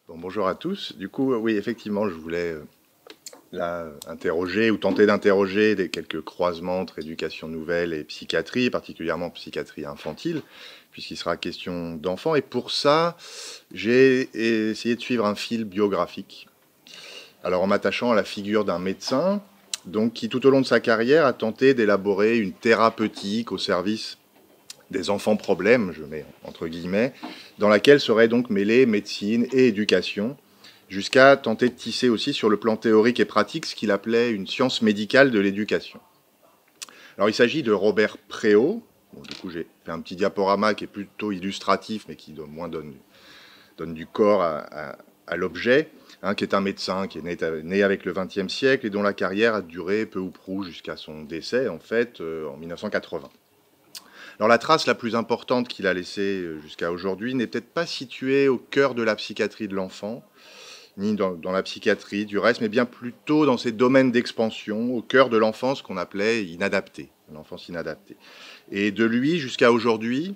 Bon, bonjour à tous. Du coup, oui, effectivement, je voulais là interroger ou tenter d'interroger quelques croisements entre éducation nouvelle et psychiatrie, particulièrement psychiatrie infantile, puisqu'il sera question d'enfants. Et pour ça, j'ai essayé de suivre un fil biographique. Alors, en m'attachant à la figure d'un médecin, donc qui tout au long de sa carrière a tenté d'élaborer une thérapeutique au service des enfants problèmes, je mets entre guillemets, dans laquelle seraient donc mêlées médecine et éducation, jusqu'à tenter de tisser aussi sur le plan théorique et pratique ce qu'il appelait une science médicale de l'éducation. Alors il s'agit de Robert Préau. Bon, du coup j'ai fait un petit diaporama qui est plutôt illustratif, mais qui au moins donne du corps à l'objet, hein, qui est un médecin qui est né avec le XXe siècle et dont la carrière a duré peu ou prou jusqu'à son décès, en fait, en 1980. Alors la trace la plus importante qu'il a laissée jusqu'à aujourd'hui n'est peut-être pas située au cœur de la psychiatrie de l'enfant, ni dans la psychiatrie du reste, mais bien plutôt dans ces domaines d'expansion, au cœur de l'enfance qu'on appelait inadaptée, l'enfance inadaptée. Et de lui jusqu'à aujourd'hui,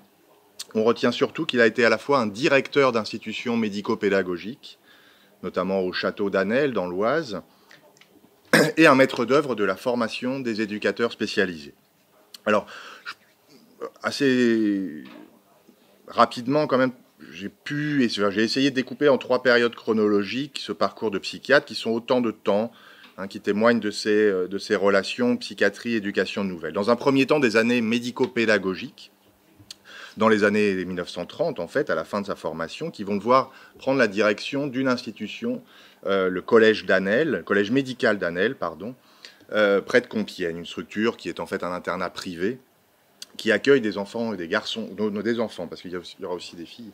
on retient surtout qu'il a été à la fois un directeur d'institutions médico-pédagogiques, notamment au château d'Anel dans l'Oise, et un maître d'œuvre de la formation des éducateurs spécialisés. Alors, assez rapidement quand même, j'ai essayé de découper en 3 périodes chronologiques ce parcours de psychiatre qui sont autant de temps, hein, qui témoignent de ces relations psychiatrie-éducation nouvelle. Dans un premier temps, des années médico-pédagogiques, dans les années 1930, en fait, à la fin de sa formation, qui vont le voir prendre la direction d'une institution, le collège d'Anel, le collège médical d'Anel, pardon, près de Compiègne, une structure qui est en fait un internat privé, qui accueille des enfants et des garçons, des enfants, parce qu'il y aura aussi des filles,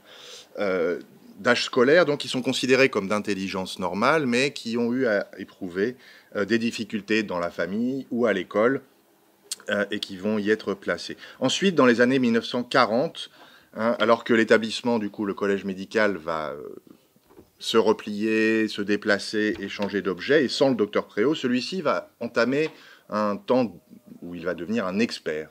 d'âge scolaire, donc qui sont considérés comme d'intelligence normale, mais qui ont eu à éprouver des difficultés dans la famille ou à l'école, et qui vont y être placés. Ensuite, dans les années 1940, hein, alors que l'établissement, du coup, le collège médical va se replier, se déplacer et changer d'objet, et sans le docteur Préau, celui-ci va entamer un temps où il va devenir un expert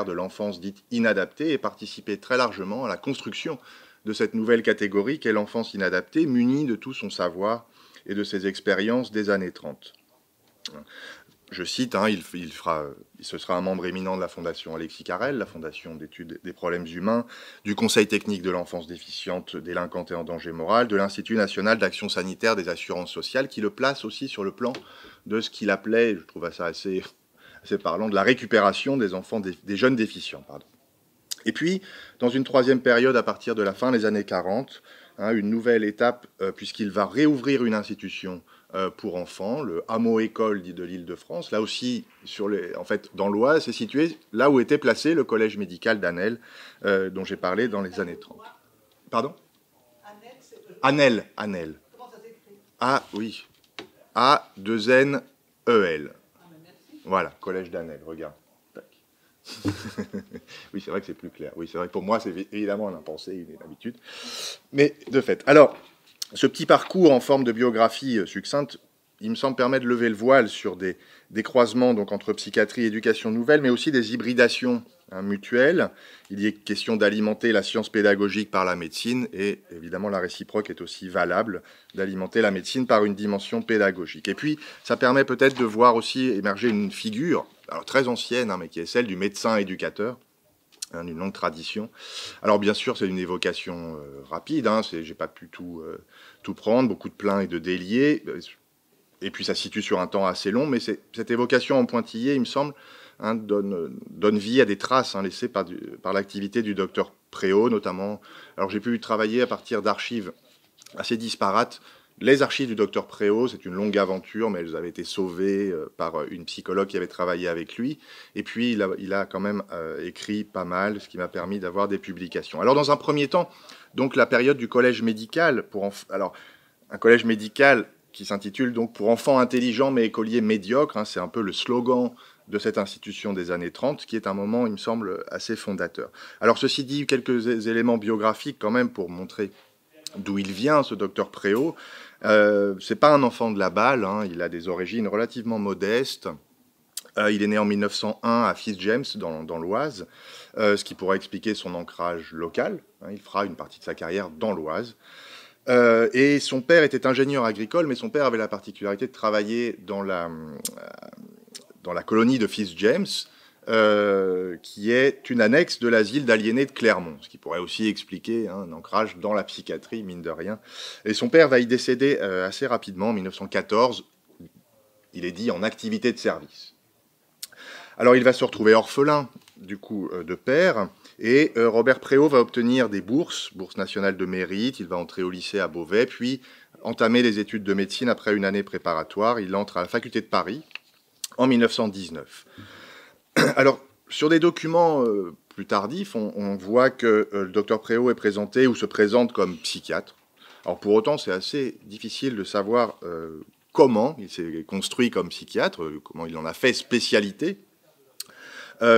de l'enfance dite inadaptée et participer très largement à la construction de cette nouvelle catégorie qu'est l'enfance inadaptée, munie de tout son savoir et de ses expériences des années 30. Je cite, hein, ce sera un membre éminent de la Fondation Alexis Carrel, la Fondation d'études des problèmes humains, du Conseil technique de l'enfance déficiente, délinquante et en danger moral, de l'Institut national d'action sanitaire des assurances sociales, qui le place aussi sur le plan de ce qu'il appelait, je trouve ça assez parlant, de la récupération des enfants, des jeunes déficients. Pardon. Et puis, dans une troisième période, à partir de la fin des années 40, hein, une nouvelle étape, puisqu'il va réouvrir une institution pour enfants, le hameau école de l'Île-de-France. Là aussi, en fait, dans l'Oise, c'est situé là où était placé le collège médical d'Anel, dont j'ai parlé dans les années 30. Pardon ? Anel, Anel. Comment ça s'écrit ? Ah oui. A-2-N-E-L. Voilà, collège d'Anel, regarde. Oui, c'est vrai que c'est plus clair. Oui, c'est vrai que pour moi, c'est évidemment un impensé, une habitude. Mais de fait. Alors, ce petit parcours en forme de biographie succincte, il me semble permettre de lever le voile sur des croisements donc, entre psychiatrie et éducation nouvelle, mais aussi des hybridations, hein, mutuelles. Il y est question d'alimenter la science pédagogique par la médecine, et évidemment la réciproque est aussi valable, d'alimenter la médecine par une dimension pédagogique. Et puis, ça permet peut-être de voir aussi émerger une figure, alors très ancienne, hein, mais qui est celle du médecin éducateur, hein, d'une longue tradition. Alors bien sûr, c'est une évocation rapide, hein, j'ai pas pu tout prendre, beaucoup de pleins et de déliés, et puis ça se situe sur un temps assez long, mais cette évocation en pointillé, il me semble, hein, donne vie à des traces, hein, laissées par l'activité du docteur Préau, notamment. Alors j'ai pu travailler à partir d'archives assez disparates. Les archives du docteur Préau, c'est une longue aventure, mais elles avaient été sauvées par une psychologue qui avait travaillé avec lui. Et puis, il a quand même écrit pas mal, ce qui m'a permis d'avoir des publications. Alors, dans un premier temps, donc la période du collège médical, alors un collège médical qui s'intitule donc Pour enfants intelligents mais écoliers médiocres, hein, c'est un peu le slogan de cette institution des années 30, qui est un moment, il me semble, assez fondateur. Alors, ceci dit, quelques éléments biographiques quand même pour montrer d'où il vient, ce docteur Préau. C'est pas un enfant de la balle, hein, il a des origines relativement modestes. Il est né en 1901 à Fitz-James, dans l'Oise, ce qui pourrait expliquer son ancrage local. Hein, il fera une partie de sa carrière dans l'Oise. Et son père était ingénieur agricole, mais son père avait la particularité de travailler dans la colonie de Fitz James, qui est une annexe de l'asile d'aliénés de Clermont, ce qui pourrait aussi expliquer un ancrage dans la psychiatrie, mine de rien. Et son père va y décéder assez rapidement, en 1914, il est dit en activité de service. Alors il va se retrouver orphelin, du coup, de père, et Robert Préault va obtenir des bourses nationales de mérite, il va entrer au lycée à Beauvais, puis entamer les études de médecine après une année préparatoire. Il entre à la faculté de Paris en 1919. Alors, sur des documents plus tardifs, on voit que le docteur Préault est présenté ou se présente comme psychiatre. Alors pour autant, c'est assez difficile de savoir comment il s'est construit comme psychiatre, comment il en a fait spécialité,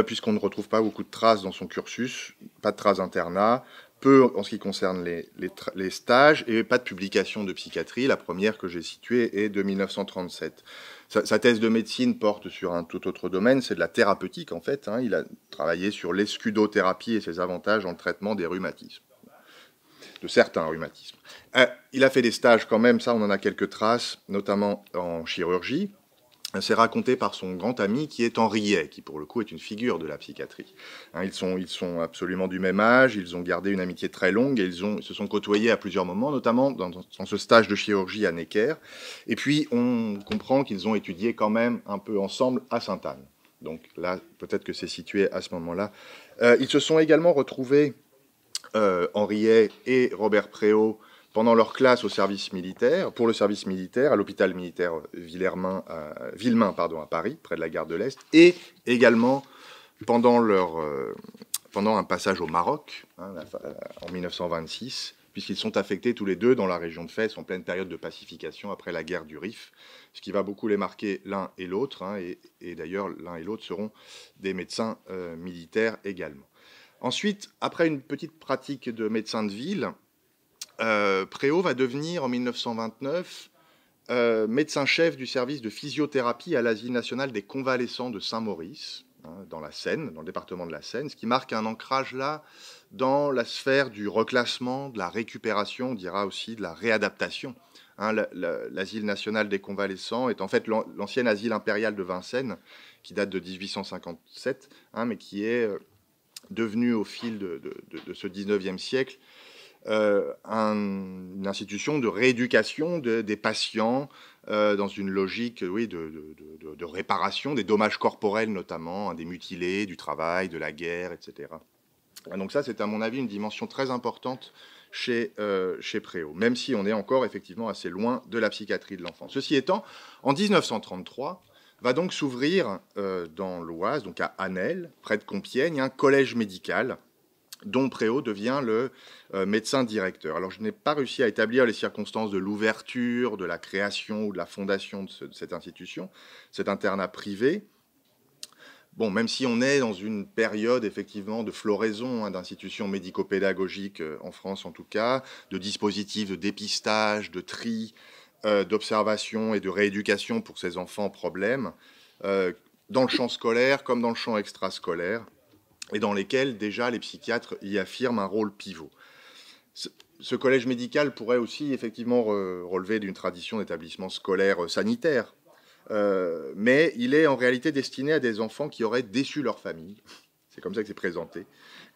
puisqu'on ne retrouve pas beaucoup de traces dans son cursus, pas de traces d'internat, peu en ce qui concerne les stages, et pas de publication de psychiatrie. La première que j'ai située est de 1937. Sa thèse de médecine porte sur un tout autre domaine, c'est de la thérapeutique en fait. Il a travaillé sur l'escudothérapie et ses avantages dans le traitement des rhumatismes, de certains rhumatismes. Il a fait des stages quand même, ça on en a quelques traces, notamment en chirurgie. C'est raconté par son grand ami qui est Henriet, qui pour le coup est une figure de la psychiatrie. Ils sont absolument du même âge, ils ont gardé une amitié très longue et ils se sont côtoyés à plusieurs moments, notamment dans ce stage de chirurgie à Necker. Et puis on comprend qu'ils ont étudié quand même un peu ensemble à Sainte-Anne. Donc là, peut-être que c'est situé à ce moment-là. Ils se sont également retrouvés, Henriet et Robert Préault, pendant leur classe au service militaire, pour le service militaire, à l'hôpital militaire Villemain, à Paris, près de la gare de l'Est, et également pendant un passage au Maroc, en 1926, puisqu'ils sont affectés tous les deux dans la région de Fès en pleine période de pacification après la guerre du Rif, ce qui va beaucoup les marquer l'un et l'autre, et d'ailleurs l'un et l'autre seront des médecins militaires également. Ensuite, après une petite pratique de médecin de ville, Préault va devenir en 1929 médecin-chef du service de physiothérapie à l'Asile national des convalescents de Saint-Maurice, dans la Seine, dans le département de la Seine, ce qui marque un ancrage là dans la sphère du reclassement, de la récupération, on dira aussi de la réadaptation. L'Asile national des convalescents est en fait l'ancien asile impérial de Vincennes, qui date de 1857, mais qui est devenu au fil de ce 19e siècle une institution de rééducation des patients dans une logique de réparation des dommages corporels notamment, des mutilés, du travail, de la guerre, etc. Donc ça, c'est à mon avis une dimension très importante chez Préault, même si on est encore effectivement assez loin de la psychiatrie de l'enfant. Ceci étant, en 1933, va donc s'ouvrir dans l'Oise, donc à Annelles, près de Compiègne, un collège médical dont Préault devient le médecin directeur. Alors, je n'ai pas réussi à établir les circonstances de l'ouverture, de la création ou de la fondation de cette institution, cet internat privé. Bon, même si on est dans une période, effectivement, de floraison d'institutions médico-pédagogiques, en France en tout cas, de dispositifs de dépistage, de tri, d'observation et de rééducation pour ces enfants problèmes, dans le champ scolaire comme dans le champ extrascolaire, et dans lesquels déjà les psychiatres y affirment un rôle pivot. Ce collège médical pourrait aussi effectivement relever d'une tradition d'établissement scolaire sanitaire, mais il est en réalité destiné à des enfants qui auraient déçu leur famille. C'est comme ça que c'est présenté.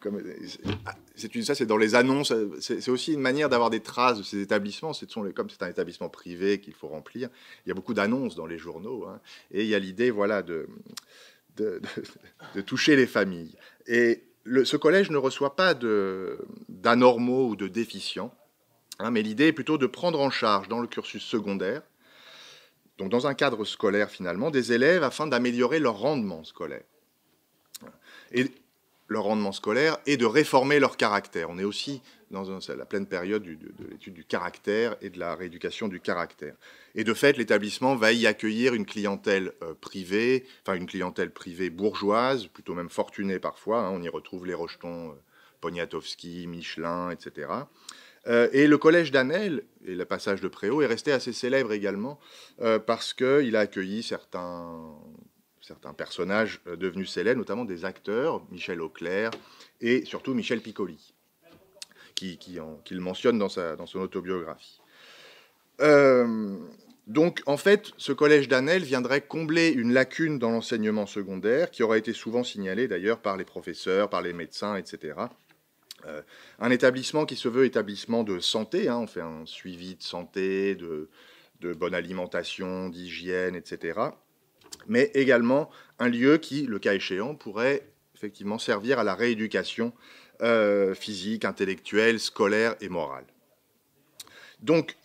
Ça, c'est dans les annonces. C'est aussi une manière d'avoir des traces de ces établissements. Comme c'est un établissement privé qu'il faut remplir, il y a beaucoup d'annonces dans les journaux, et il y a l'idée, voilà, de toucher les familles. Et ce collège ne reçoit pas d'anormaux ou de déficients, mais l'idée est plutôt de prendre en charge dans le cursus secondaire, donc dans un cadre scolaire finalement, des élèves afin d'améliorer leur rendement scolaire. Et leur rendement scolaire et de réformer leur caractère. On est aussi dans la pleine période de l'étude du caractère et de la rééducation du caractère. Et de fait, l'établissement va y accueillir une clientèle privée, enfin une clientèle privée bourgeoise, plutôt même fortunée parfois. On y retrouve les Rochetons, Poniatowski, Michelin, etc. Et le collège d'Annelles, et le passage de Préault, est resté assez célèbre également parce qu'il a accueilli certains personnages devenus célèbres, notamment des acteurs, Michel Auclair et surtout Michel Piccoli, qu'il mentionne dans son autobiographie. Donc, en fait, ce collège d'Anel viendrait combler une lacune dans l'enseignement secondaire qui aurait été souvent signalée d'ailleurs par les professeurs, par les médecins, etc. Un établissement qui se veut établissement de santé, hein, on fait un suivi de santé, de bonne alimentation, d'hygiène, etc. Mais également un lieu qui, le cas échéant, pourrait effectivement servir à la rééducation physique, intellectuelle, scolaire et morale. Donc,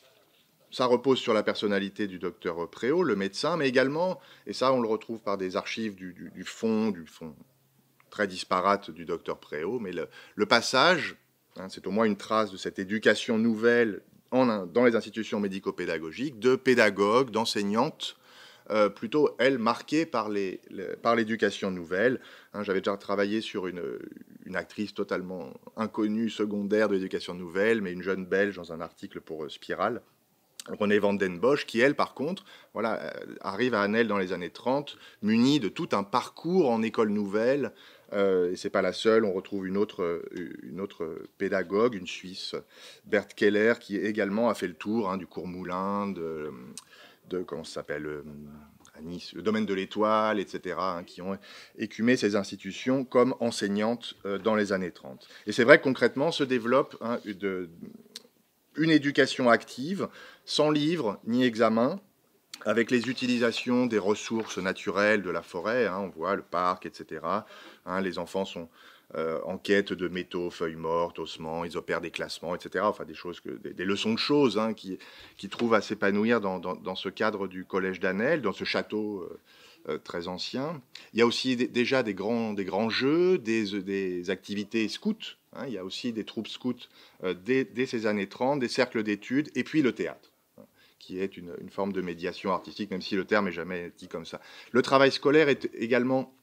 ça repose sur la personnalité du docteur Préau, le médecin, mais également, et ça on le retrouve par des archives du fond très disparate du docteur Préau, mais le passage, hein, c'est au moins une trace de cette éducation nouvelle dans les institutions médico-pédagogiques, de pédagogues, d'enseignantes, plutôt, elles, marquées par l'éducation nouvelle. Hein, j'avais déjà travaillé sur une actrice totalement inconnue, secondaire de l'éducation nouvelle, mais une jeune Belge dans un article pour Spirale, René van den Bosch, qui, elle, par contre, voilà, arrive à Anel dans les années 30, munie de tout un parcours en école nouvelle. Et c'est pas la seule, on retrouve une autre pédagogue, une Suisse, Berthe Keller, qui également a fait le tour du cours Moulin, de comment ça s'appelle, à Nice, le domaine de l'Étoile, etc., qui ont écumé ces institutions comme enseignantes dans les années 30. Et c'est vrai que concrètement se développe une éducation active, sans livre ni examen, avec les utilisations des ressources naturelles de la forêt, on voit le parc, etc. Les enfants sont en quête de métaux, feuilles mortes, ossements, ils opèrent des classements, etc. Enfin, des choses, des leçons de choses qui trouvent à s'épanouir dans ce cadre du collège d'Anel, dans ce château très ancien. Il y a aussi déjà des grands jeux, des activités scouts. Il y a aussi des troupes scouts dès ces années 30, des cercles d'études, et puis le théâtre, qui est une forme de médiation artistique, même si le terme n'est jamais dit comme ça. Le travail scolaire est également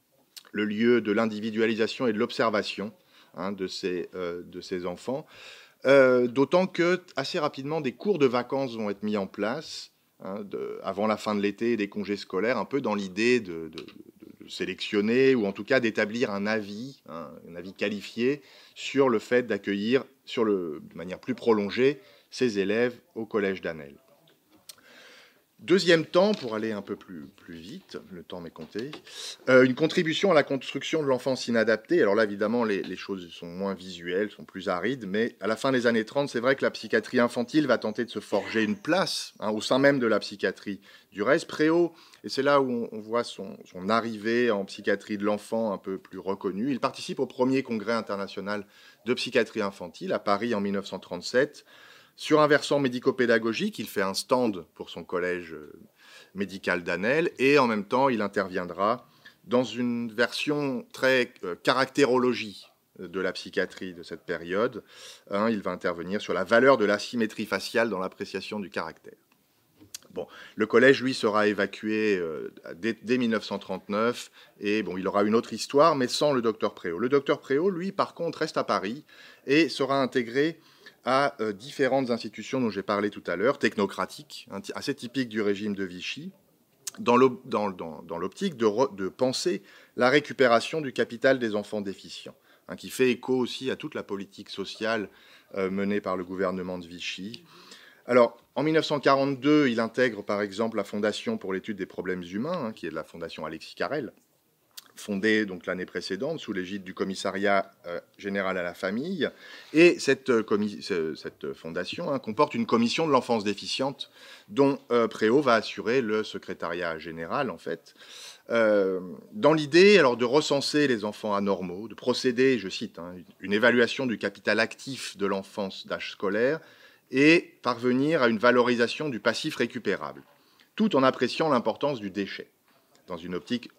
le lieu de l'individualisation et de l'observation de ces enfants, d'autant que assez rapidement, des cours de vacances vont être mis en place avant la fin de l'été et des congés scolaires, un peu dans l'idée de sélectionner ou en tout cas d'établir un avis qualifié sur le fait d'accueillir de manière plus prolongée ces élèves au collège d'Anel. Deuxième temps, pour aller un peu plus vite, le temps m'est compté, une contribution à la construction de l'enfance inadaptée. Alors là, évidemment, les choses sont moins visuelles, sont plus arides, mais à la fin des années 30, c'est vrai que la psychiatrie infantile va tenter de se forger une place au sein même de la psychiatrie. Du reste, Préau, et c'est là où on voit son arrivée en psychiatrie de l'enfant un peu plus reconnue, il participe au premier congrès international de psychiatrie infantile à Paris en 1937. Sur un versant médico-pédagogique, il fait un stand pour son collège médical d'Anel et en même temps, il interviendra dans une version très caractérologie de la psychiatrie de cette période. Il va intervenir sur la valeur de l'asymétrie faciale dans l'appréciation du caractère. Bon, le collège, lui, sera évacué dès 1939 et il aura une autre histoire, mais sans le docteur Préau. Le docteur Préau, lui, par contre, reste à Paris et sera intégré à différentes institutions dont j'ai parlé tout à l'heure, technocratiques, assez typiques du régime de Vichy, dans l'optique de penser la récupération du capital des enfants déficients, qui fait écho aussi à toute la politique sociale menée par le gouvernement de Vichy. Alors, en 1942, il intègre par exemple la Fondation pour l'étude des problèmes humains, qui est de la Fondation Alexis Carrel, fondée donc l'année précédente sous l'égide du Commissariat général à la famille. Et cette fondation comporte une commission de l'enfance déficiente dont Préau va assurer le secrétariat général, en fait, dans l'idée alors de recenser les enfants anormaux, de procéder, je cite, une évaluation du capital actif de l'enfance d'âge scolaire et parvenir à une valorisation du passif récupérable, tout en appréciant l'importance du déchet, dans une optique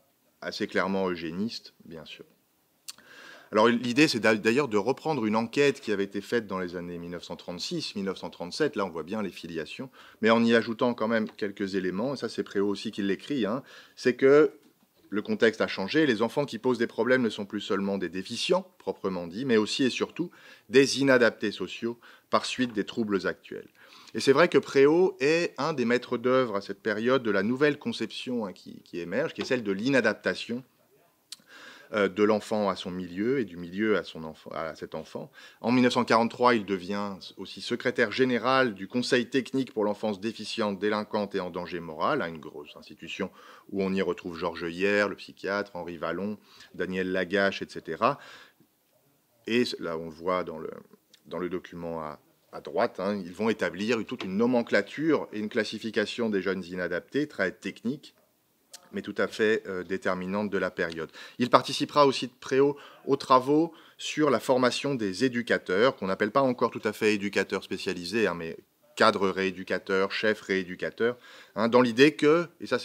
assez clairement eugéniste, bien sûr. Alors l'idée, c'est d'ailleurs de reprendre une enquête qui avait été faite dans les années 1936-1937, là on voit bien les filiations, mais en y ajoutant quand même quelques éléments, et ça c'est Préau aussi qui l'écrit, c'est que le contexte a changé, les enfants qui posent des problèmes ne sont plus seulement des déficients, proprement dit, mais aussi et surtout des inadaptés sociaux par suite des troubles actuels. Et c'est vrai que Préau est un des maîtres d'œuvre à cette période de la nouvelle conception qui émerge, qui est celle de l'inadaptation, de l'enfant à son milieu et du milieu à cet enfant. En 1943, il devient aussi secrétaire général du Conseil technique pour l'enfance déficiente, délinquante et en danger moral, une grosse institution où on y retrouve Georges Hier, le psychiatre, Henri Vallon, Daniel Lagache, etc. Et là, on le voit dans le document à droite, ils vont établir toute une nomenclature et une classification des jeunes inadaptés, très technique, mais tout à fait déterminante de la période. Il participera aussi de près aux travaux sur la formation des éducateurs, qu'on n'appelle pas encore tout à fait éducateurs spécialisés, mais cadres rééducateurs, chefs rééducateurs, dans l'idée que, et ça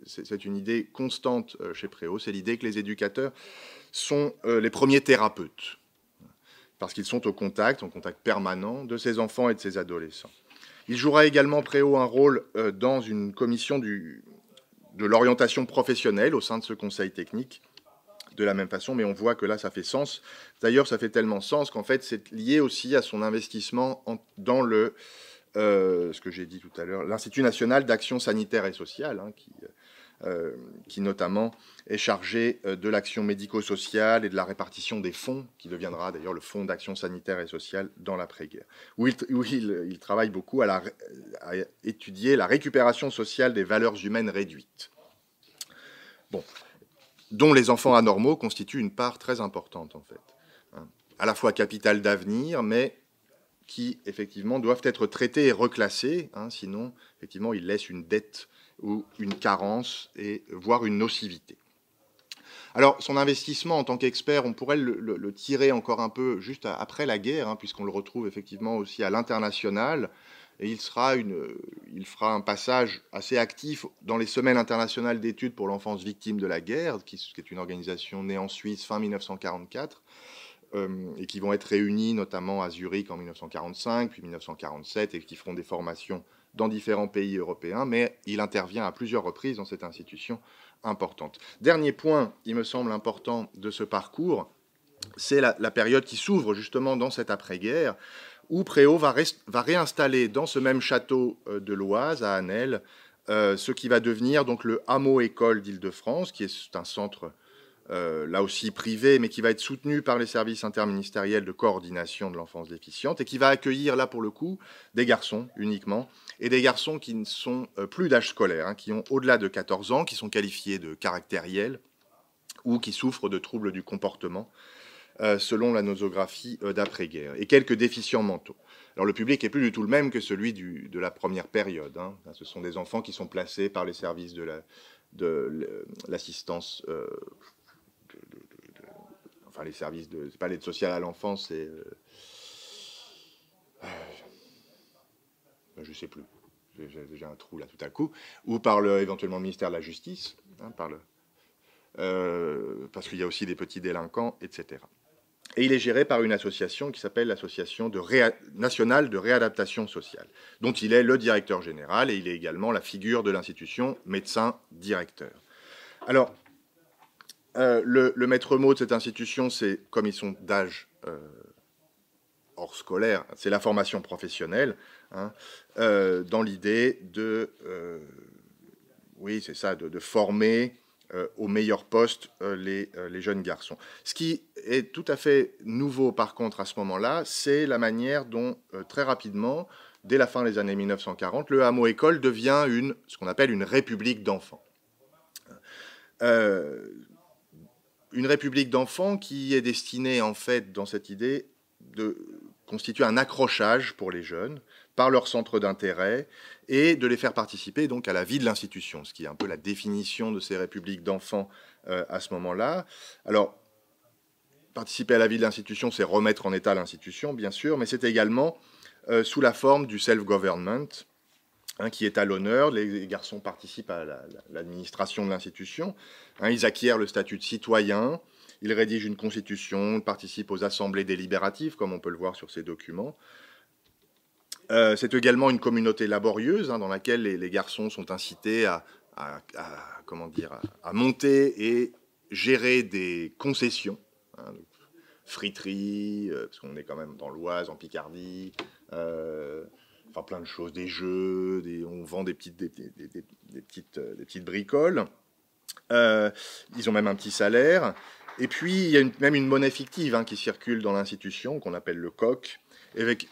c'est une idée constante chez Préau, c'est l'idée que les éducateurs sont les premiers thérapeutes, parce qu'ils sont en contact permanent de ces enfants et de ces adolescents. Il jouera également Préau un rôle dans une commission de l'orientation professionnelle au sein de ce conseil technique, de la même façon, mais on voit que là, ça fait sens. D'ailleurs, ça fait tellement sens qu'en fait, c'est lié aussi à son investissement dans ce que j'ai dit tout à l'heure, l'Institut national d'action sanitaire et sociale, qui notamment est chargé de l'action médico-sociale et de la répartition des fonds, qui deviendra d'ailleurs le Fonds d'action sanitaire et sociale dans l'après-guerre, où il travaille beaucoup à étudier la récupération sociale des valeurs humaines réduites, dont les enfants anormaux constituent une part très importante, en fait, à la fois capital d'avenir, mais qui, effectivement, doivent être traités et reclassés, sinon, effectivement, ils laissent une dette ou une carence, et voire une nocivité. Alors, son investissement en tant qu'expert, on pourrait le tirer encore un peu juste après la guerre, puisqu'on le retrouve effectivement aussi à l'international, et il fera un passage assez actif dans les Semaines internationales d'études pour l'enfance victime de la guerre, qui est une organisation née en Suisse fin 1944, et qui vont être réunis notamment à Zurich en 1945, puis 1947, et qui feront des formations dans différents pays européens, mais il intervient à plusieurs reprises dans cette institution importante. Dernier point, il me semble important de ce parcours, c'est la période qui s'ouvre justement dans cette après-guerre, où Préau va réinstaller dans ce même château de l'Oise, à Annelles, ce qui va devenir donc le hameau école d'Île-de-France, qui est un centre là aussi privé, mais qui va être soutenu par les services interministériels de coordination de l'enfance déficiente, et qui va accueillir, là pour le coup, des garçons uniquement, et des garçons qui ne sont plus d'âge scolaire, qui ont au-delà de 14 ans, qui sont qualifiés de caractériels, ou qui souffrent de troubles du comportement, selon la nosographie d'après-guerre, et quelques déficients mentaux. Alors le public n'est plus du tout le même que celui de la première période. Ce sont des enfants qui sont placés par les services de l'assistance... enfin les services de... C'est pas l'aide sociale à l'enfance, c'est... je sais plus. J'ai un trou là tout à coup. Ou par éventuellement le ministère de la Justice, parce qu'il y a aussi des petits délinquants, etc. Et il est géré par une association qui s'appelle l'Association nationale de réadaptation sociale, dont il est le directeur général, et il est également la figure de l'institution, médecin directeur. Alors, le maître mot de cette institution, c'est, comme ils sont d'âge hors scolaire, c'est la formation professionnelle, dans l'idée de, oui, c'est ça, de former au meilleur poste les jeunes garçons. Ce qui est tout à fait nouveau, par contre, à ce moment-là, c'est la manière dont, très rapidement, dès la fin des années 1940, le hameau école devient ce qu'on appelle une république d'enfants. Une république d'enfants qui est destinée, en fait, dans cette idée, de constituer un accrochage pour les jeunes par leur centre d'intérêt et de les faire participer donc à la vie de l'institution, ce qui est un peu la définition de ces républiques d'enfants à ce moment-là. Alors, participer à la vie de l'institution, c'est remettre en état l'institution, bien sûr, mais c'est également sous la forme du self-government, qui est à l'honneur. Les garçons participent à l'administration de l'institution. Ils acquièrent le statut de citoyen, ils rédigent une constitution, ils participent aux assemblées délibératives, comme on peut le voir sur ces documents. C'est également une communauté laborieuse, dans laquelle les garçons sont incités à monter et gérer des concessions, friteries, parce qu'on est quand même dans l'Oise, en Picardie, enfin plein de choses, des jeux, on vend des petites bricoles. Ils ont même un petit salaire. Et puis, il y a même une monnaie fictive qui circule dans l'institution, qu'on appelle le coq, avec,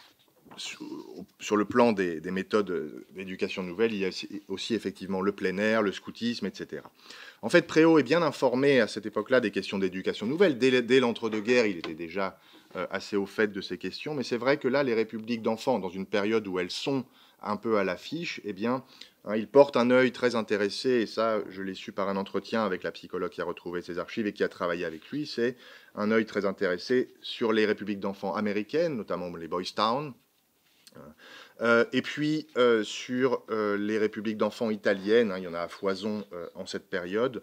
sur le plan des méthodes d'éducation nouvelle, il y a aussi effectivement le plein air, le scoutisme, etc. En fait, Préau est bien informé à cette époque-là des questions d'éducation nouvelle. Dès l'entre-deux-guerres, il était déjà assez au fait de ces questions, mais c'est vrai que là, les républiques d'enfants, dans une période où elles sont un peu à l'affiche, eh bien, il porte un œil très intéressé, et ça, je l'ai su par un entretien avec la psychologue qui a retrouvé ses archives et qui a travaillé avec lui, c'est un œil très intéressé sur les républiques d'enfants américaines, notamment les Boys Town, et puis sur les républiques d'enfants italiennes, il y en a à foison en cette période,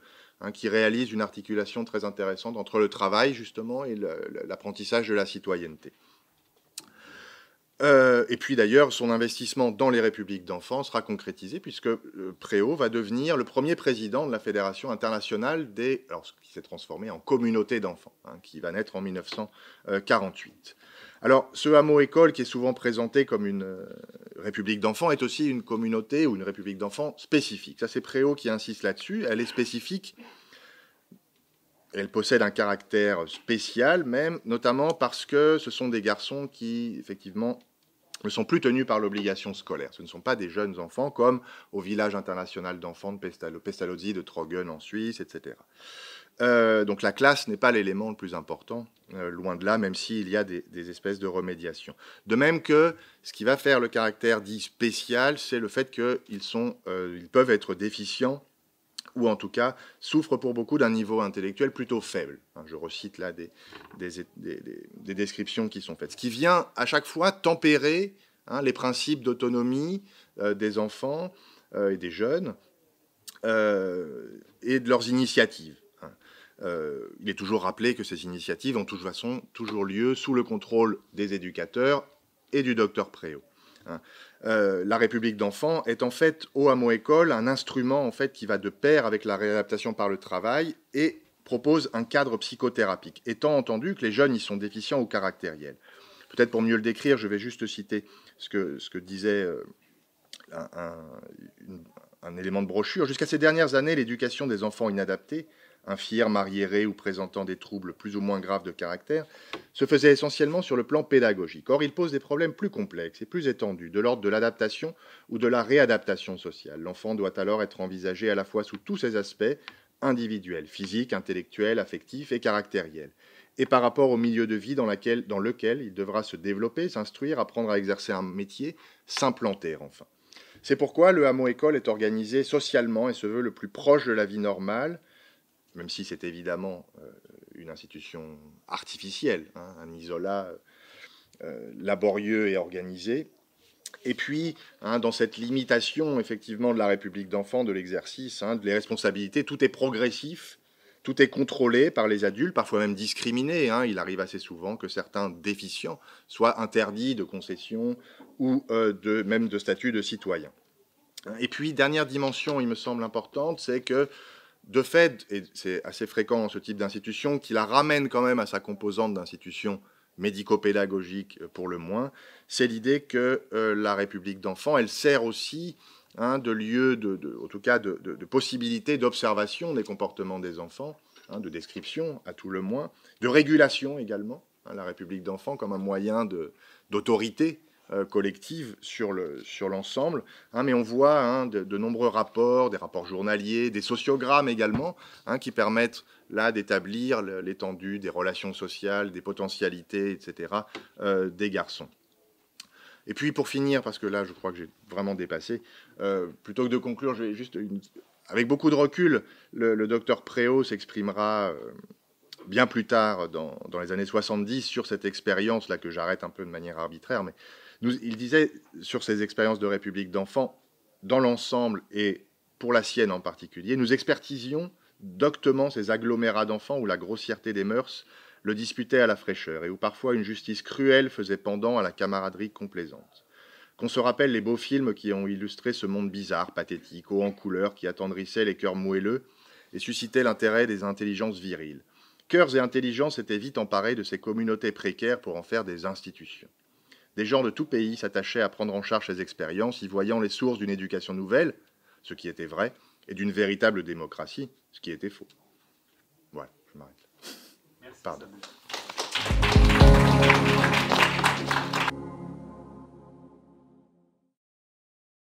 qui réalisent une articulation très intéressante entre le travail, justement, et l'apprentissage de la citoyenneté. Et puis d'ailleurs, son investissement dans les républiques d'enfants sera concrétisé puisque Préau va devenir le premier président de la Fédération internationale qui s'est transformé en communauté d'enfants, qui va naître en 1948. Alors, ce hameau-école, qui est souvent présenté comme une république d'enfants, est aussi une communauté ou une république d'enfants spécifique. Ça, c'est Préau qui insiste là-dessus. Elle est spécifique. Elle possède un caractère spécial même, notamment parce que ce sont des garçons qui, effectivement, ne sont plus tenus par l'obligation scolaire. Ce ne sont pas des jeunes enfants comme au village international d'enfants de Pestalozzi, de Trogen en Suisse, etc. Donc la classe n'est pas l'élément le plus important, loin de là, même s'il y a des espèces de remédiation. De même que ce qui va faire le caractère dit spécial, c'est le fait qu'ils peuvent être déficients ou en tout cas souffrent pour beaucoup d'un niveau intellectuel plutôt faible. Je recite là des descriptions qui sont faites. Ce qui vient à chaque fois tempérer les principes d'autonomie des enfants et des jeunes et de leurs initiatives. Il est toujours rappelé que ces initiatives ont de toute façon toujours lieu sous le contrôle des éducateurs et du docteur Préau. La République d'enfants est en fait au hameau-école un instrument en fait qui va de pair avec la réadaptation par le travail et propose un cadre psychothérapique, étant entendu que les jeunes y sont déficients ou caractériels. Peut-être pour mieux le décrire, je vais juste citer ce que disait un élément de brochure. Jusqu'à ces dernières années, l'éducation des enfants inadaptés, infirmes, arriérés ou présentant des troubles plus ou moins graves de caractère, se faisait essentiellement sur le plan pédagogique. Or, il pose des problèmes plus complexes et plus étendus, de l'ordre de l'adaptation ou de la réadaptation sociale. L'enfant doit alors être envisagé à la fois sous tous ses aspects, individuels, physiques, intellectuels, affectifs et caractériels, et par rapport au milieu de vie dans lequel il devra se développer, s'instruire, apprendre à exercer un métier, s'implanter enfin. C'est pourquoi le hameau-école est organisé socialement et se veut le plus proche de la vie normale, même si c'est évidemment une institution artificielle, un isolat laborieux et organisé. Et puis, dans cette limitation, effectivement, de la République d'enfants, de l'exercice, des responsabilités, tout est progressif, tout est contrôlé par les adultes, parfois même discriminé. Il arrive assez souvent que certains déficients soient interdits de concessions ou même de statut de citoyen. Et puis, dernière dimension, il me semble importante, c'est que de fait, et c'est assez fréquent dans ce type d'institution, qui la ramène quand même à sa composante d'institution médico-pédagogique pour le moins, c'est l'idée que la République d'enfants, elle sert aussi de lieu, en tout cas de possibilité d'observation des comportements des enfants, de description à tout le moins, de régulation également, la République d'enfants comme un moyen d'autorité collective sur l'ensemble, mais on voit de nombreux rapports, des rapports journaliers, des sociogrammes également, qui permettent là d'établir l'étendue des relations sociales, des potentialités, etc., des garçons. Et puis pour finir, parce que là je crois que j'ai vraiment dépassé, plutôt que de conclure, je vais juste avec beaucoup de recul, le docteur Préau s'exprimera bien plus tard, dans les années 70, sur cette expérience-là que j'arrête un peu de manière arbitraire, mais il disait sur ces expériences de République d'enfants, dans l'ensemble et pour la sienne en particulier, nous expertisions doctement ces agglomérats d'enfants où la grossièreté des mœurs le disputait à la fraîcheur et où parfois une justice cruelle faisait pendant à la camaraderie complaisante. Qu'on se rappelle les beaux films qui ont illustré ce monde bizarre, pathétique, haut en couleurs, qui attendrissait les cœurs moelleux et suscitait l'intérêt des intelligences viriles. Cœurs et intelligences étaient vite emparés de ces communautés précaires pour en faire des institutions. Des gens de tout pays s'attachaient à prendre en charge ces expériences, y voyant les sources d'une éducation nouvelle, ce qui était vrai, et d'une véritable démocratie, ce qui était faux. Voilà, je m'arrête là. Pardon.